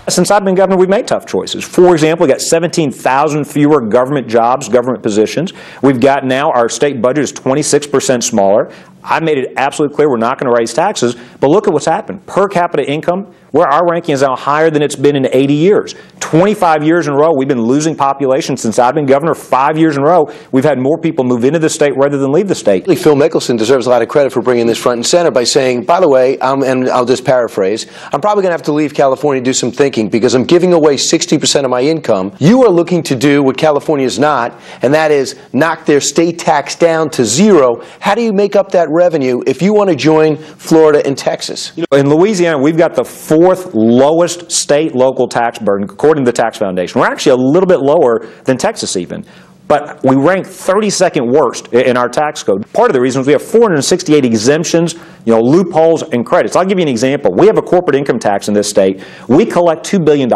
Since I've been governor, we've made tough choices. For example, we got 17,000 fewer government jobs, government positions. We've got now our state budget is 26% smaller. I made it absolutely clear we're not going to raise taxes, but look at what's happened. Per capita income, where our ranking is now higher than it's been in 80 years. 25 years in a row, we've been losing population since I've been governor. 5 years in a row, we've had more people move into the state rather than leave the state. Phil Mickelson deserves a lot of credit for bringing this front and center by saying, by the way, and I'll just paraphrase, I'm probably going to have to leave California and do some thinking because I'm giving away 60% of my income. You are looking to do what California is not, and that is knock their state tax down to zero. How do you make up that revenue if you want to join Florida and Texas? In Louisiana, we've got the fourth lowest state local tax burden, according to the Tax Foundation. We're actually a little bit lower than Texas even. But we rank 32nd worst in our tax code. Part of the reason is we have 468 exemptions, loopholes and credits. I'll give you an example. We have a corporate income tax in this state. We collect $2 billion.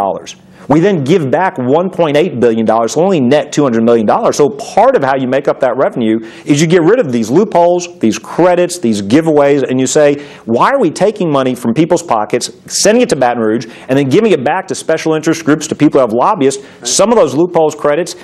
We then give back $1.8 billion, so only net $200 million. So part of how you make up that revenue is you get rid of these loopholes, these credits, these giveaways, and you say, why are we taking money from people's pockets, sending it to Baton Rouge, and then giving it back to special interest groups, to people who have lobbyists? Some of those loopholes, credits,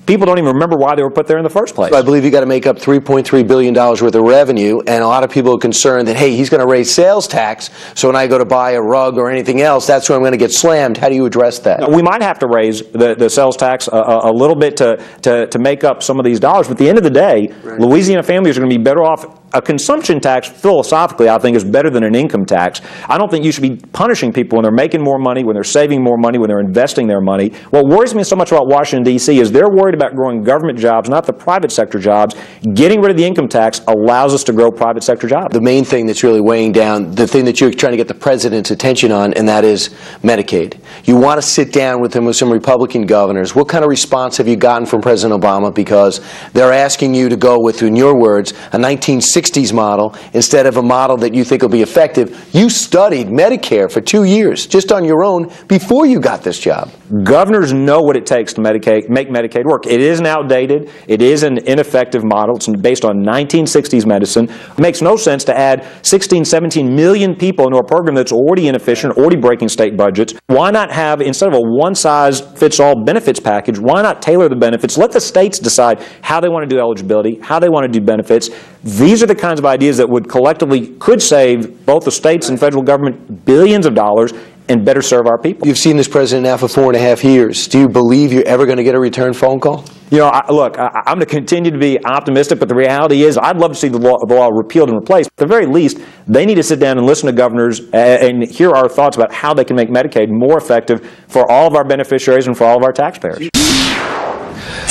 people don't even remember why they were put there in the first place. So I believe you got to make up $3.3 billion worth of revenue, and a lot of people are concerned that, hey, he's going to raise sales tax, so when I go to buy a rug or anything else, that's where I'm going to get slammed. How do you address that? We might have to raise the sales tax a little bit to make up some of these dollars, but at the end of the day, right, Louisiana families are going to be better off. A consumption tax, philosophically, I think, is better than an income tax. I don't think you should be punishing people when they're making more money, when they're saving more money, when they're investing their money. What worries me so much about Washington, D.C. is they're worried about growing government jobs, not the private sector jobs. Getting rid of the income tax allows us to grow private sector jobs. The main thing that's really weighing down, the thing that you're trying to get the president's attention on, and that is Medicaid. You want to sit down with him with some Republican governors. What kind of response have you gotten from President Obama? Because they're asking you to go with, in your words, a 1960s model instead of a model that you think will be effective. You studied Medicare for 2 years just on your own before you got this job. Governors know what it takes to make Medicaid work. It is an outdated, it is an ineffective model. It's based on 1960s medicine. It makes no sense to add 16, 17 million people into a program that's already inefficient, already breaking state budgets. Why not have, instead of a one-size-fits-all benefits package, why not tailor the benefits? Let the states decide how they want to do eligibility, how they want to do benefits. These are the kinds of ideas that would collectively could save both the states and federal government billions of dollars and better serve our people. You've seen this president now for 4.5 years. Do you believe you're ever going to get a return phone call? Look, I'm going to continue to be optimistic, but the reality is I'd love to see the law repealed and replaced. At the very least, they need to sit down and listen to governors and hear our thoughts about how they can make Medicaid more effective for all of our beneficiaries and for all of our taxpayers.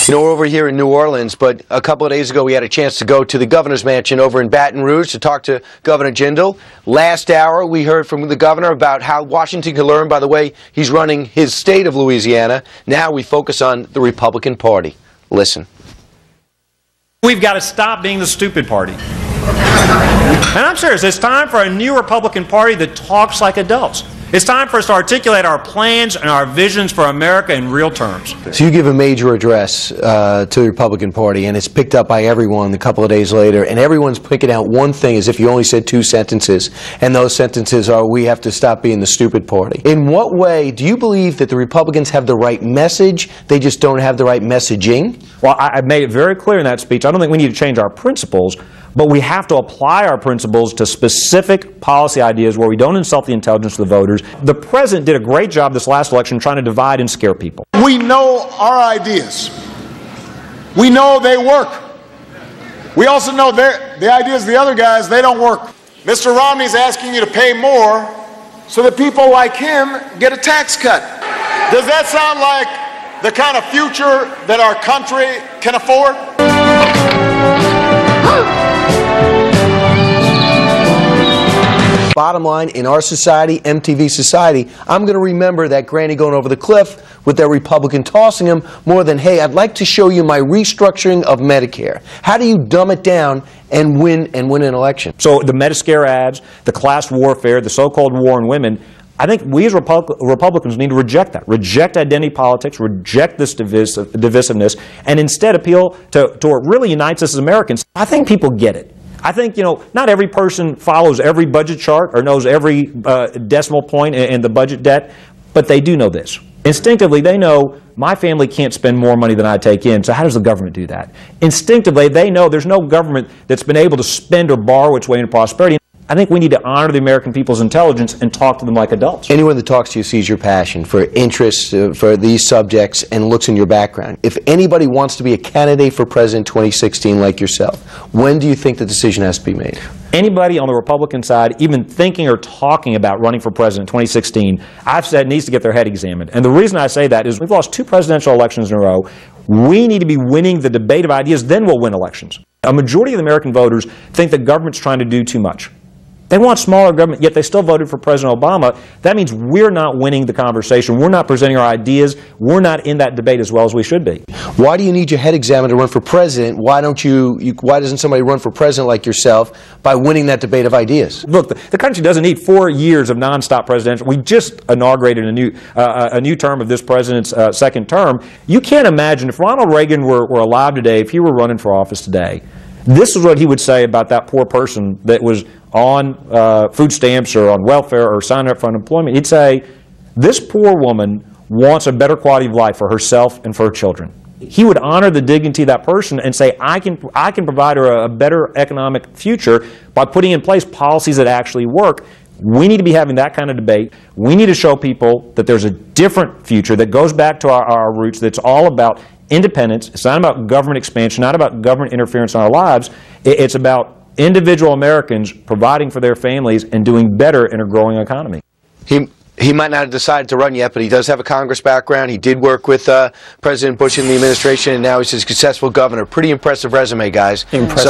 We're over here in New Orleans, but a couple of days ago we had a chance to go to the governor's mansion over in Baton Rouge to talk to Governor Jindal. Last hour we heard from the governor about how Washington can learn by the way he's running his state of Louisiana. Now we focus on the Republican Party. Listen. We've got to stop being the stupid party. And I'm serious. It's time for a new Republican Party that talks like adults. It's time for us to articulate our plans and our visions for America in real terms. So you give a major address to the Republican Party, and it's picked up by everyone a couple of days later, and everyone's picking out one thing as if you only said 2 sentences, and those sentences are, we have to stop being the stupid party. In what way do you believe that the Republicans have the right message, they just don't have the right messaging? Well, I made it very clear in that speech, I don't think we need to change our principles, but we have to apply our principles to specific policy ideas where we don't insult the intelligence of the voters. The president did a great job this last election trying to divide and scare people. We know our ideas. We know they work. We also know the ideas of the other guys, they don't work. Mr. Romney's asking you to pay more so that people like him get a tax cut. Does that sound like the kind of future that our country can afford? Bottom line, in our society, MTV society, I'm going to remember that granny going over the cliff with that Republican tossing him more than, hey, I'd like to show you my restructuring of Medicare. How do you dumb it down and win an election? So the Medicare ads, the class warfare, the so-called war on women, I think we as Republicans need to reject that. Reject identity politics, reject this divisiveness, and instead appeal to what really unites us as Americans. I think people get it. I think, not every person follows every budget chart or knows every decimal point in the budget debt, But they do know this. Instinctively, they know my family can't spend more money than I take in, so how does the government do that? Instinctively, they know there's no government that's been able to spend or borrow its way into prosperity. I think we need to honor the American people's intelligence and talk to them like adults. Anyone that talks to you sees your passion for interest for these subjects and looks in your background. If anybody wants to be a candidate for president 2016 like yourself, when do you think the decision has to be made? Anybody on the Republican side even thinking or talking about running for president in 2016, I've said needs to get their head examined. And the reason I say that is we've lost 2 presidential elections in a row. We need to be winning the debate of ideas, then we'll win elections. A majority of the American voters think the government's trying to do too much. They want smaller government, yet they still voted for President Obama. That means we're not winning the conversation. We're not presenting our ideas. We're not in that debate as well as we should be. Why do you need your head examined to run for president? Why doesn't somebody run for president like yourself by winning that debate of ideas? Look, the country doesn't need 4 years of nonstop presidential. We just inaugurated a new term of this president's second term. You can't imagine if Ronald Reagan were alive today, if he were running for office today, this is what he would say about that poor person that was on food stamps or on welfare or signing up for unemployment. He'd say, this poor woman wants a better quality of life for herself and for her children. He would honor the dignity of that person and say, I can provide her a better economic future by putting in place policies that actually work. We need to be having that kind of debate. We need to show people that there's a different future that goes back to our roots, that's all about independence. It's not about government expansion, not about government interference in our lives. It's about individual Americans providing for their families and doing better in a growing economy. He might not have decided to run yet, but he does have a Congress background. He did work with President Bush in the administration, and now he's a successful governor. Pretty impressive resume, guys. Impressive.